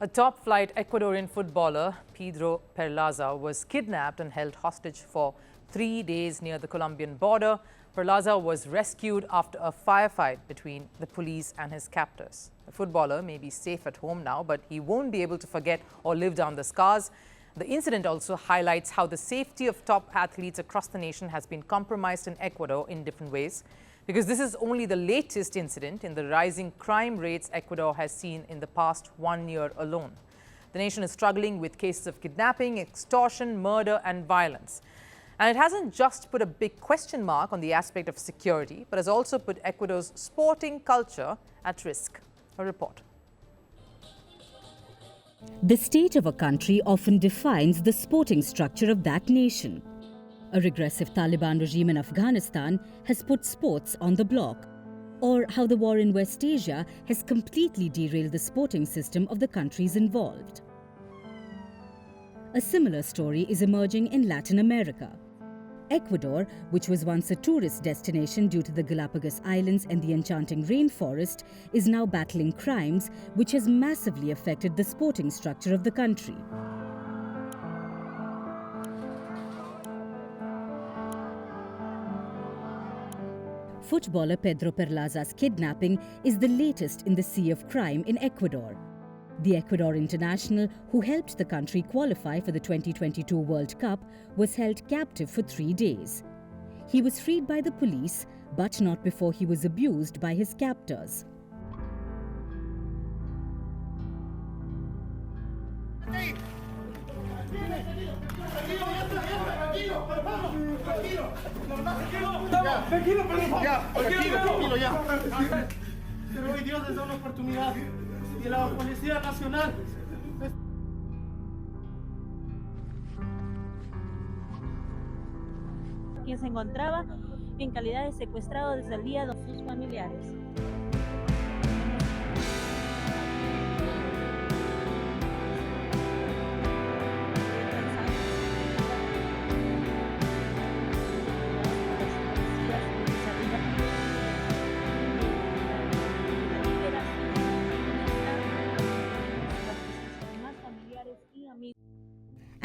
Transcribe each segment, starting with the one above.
A top-flight Ecuadorian footballer, Pedro Perlaza, was kidnapped and held hostage for 3 days near the Colombian border. Perlaza was rescued after a firefight between the police and his captors. The footballer may be safe at home now, but he won't be able to forget or live down the scars. The incident also highlights how the safety of top athletes across the nation has been compromised in Ecuador in different ways. Because this is only the latest incident in the rising crime rates Ecuador has seen in the past 1 year alone. The nation is struggling with cases of kidnapping, extortion, murder and violence. And it hasn't just put a big question mark on the aspect of security, but has also put Ecuador's sporting culture at risk. A report. The state of a country often defines the sporting structure of that nation. A regressive Taliban regime in Afghanistan has put sports on the block, or how the war in West Asia has completely derailed the sporting system of the countries involved. A similar story is emerging in Latin America. Ecuador, which was once a tourist destination due to the Galapagos Islands and the enchanting rainforest, is now battling crimes which has massively affected the sporting structure of the country. Footballer Pedro Perlaza's kidnapping is the latest in the sea of crime in Ecuador. The Ecuador international, who helped the country qualify for the 2022 World Cup, was held captive for 3 days. He was freed by the police, but not before he was abused by his captors. Tranquilo, ya. Pero hoy Dios les da una oportunidad y la Policía Nacional. Quien se encontraba en calidad de secuestrado desde el día de sus familiares.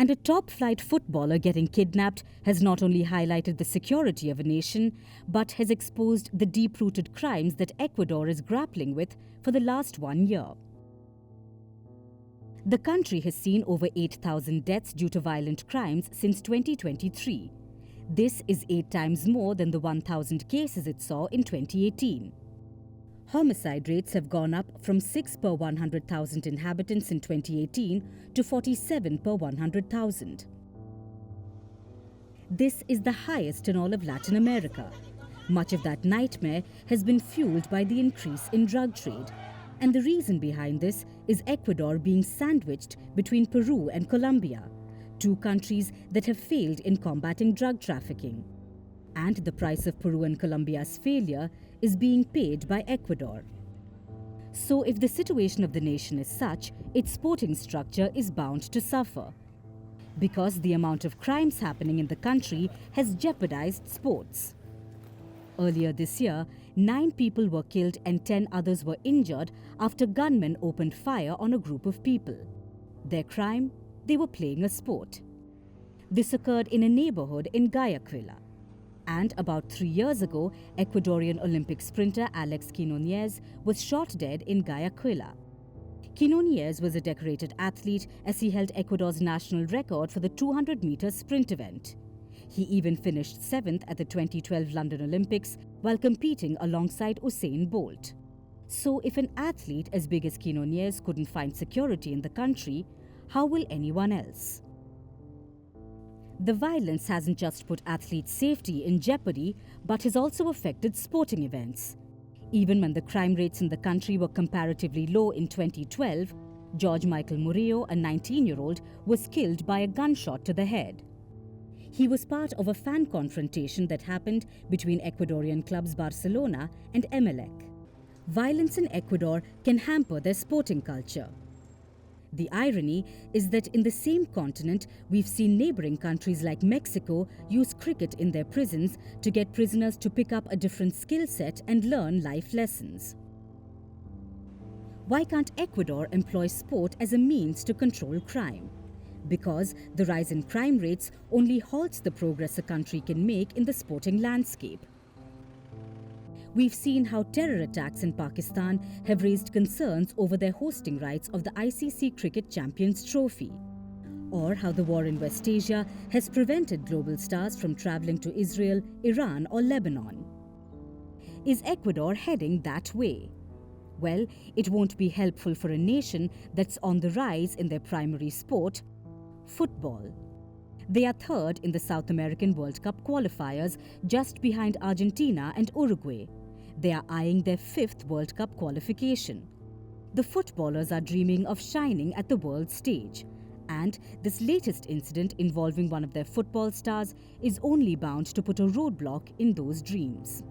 And a top-flight footballer getting kidnapped has not only highlighted the security of a nation, but has exposed the deep-rooted crimes that Ecuador is grappling with for the last 1 year. The country has seen over 8,000 deaths due to violent crimes since 2023. This is 8 times more than the 1,000 cases it saw in 2018. Homicide rates have gone up from 6 per 100,000 inhabitants in 2018 to 47 per 100,000. This is the highest in all of Latin America. Much of that nightmare has been fueled by the increase in drug trade. And the reason behind this is Ecuador being sandwiched between Peru and Colombia, 2 countries that have failed in combating drug trafficking. And the price of Peru and Colombia's failure is being paid by Ecuador. So if the situation of the nation is such, its sporting structure is bound to suffer. Because the amount of crimes happening in the country has jeopardized sports. Earlier this year, 9 people were killed and 10 others were injured after gunmen opened fire on a group of people. Their crime? They were playing a sport. This occurred in a neighborhood in Guayaquil. And about 3 years ago, Ecuadorian Olympic sprinter Alex Quinonez was shot dead in Guayaquil. Quinonez was a decorated athlete as he held Ecuador's national record for the 200-meter sprint event. He even finished 7th at the 2012 London Olympics while competing alongside Usain Bolt. So if an athlete as big as Quinonez couldn't find security in the country, how will anyone else? The violence hasn't just put athletes' safety in jeopardy, but has also affected sporting events. Even when the crime rates in the country were comparatively low in 2012, George Michael Murillo, a 19-year-old, was killed by a gunshot to the head. He was part of a fan confrontation that happened between Ecuadorian clubs Barcelona and Emelec. Violence in Ecuador can hamper their sporting culture. The irony is that in the same continent, we've seen neighboring countries like Mexico use cricket in their prisons to get prisoners to pick up a different skill set and learn life lessons. Why can't Ecuador employ sport as a means to control crime? Because the rise in crime rates only halts the progress a country can make in the sporting landscape. We've seen how terror attacks in Pakistan have raised concerns over their hosting rights of the ICC Cricket Champions Trophy, or how the war in West Asia has prevented global stars from traveling to Israel, Iran or Lebanon. Is Ecuador heading that way? Well, it won't be helpful for a nation that's on the rise in their primary sport, football. They are third in the South American World Cup qualifiers, just behind Argentina and Uruguay. They are eyeing their fifth World Cup qualification. The footballers are dreaming of shining at the world stage. And this latest incident involving one of their football stars is only bound to put a roadblock in those dreams.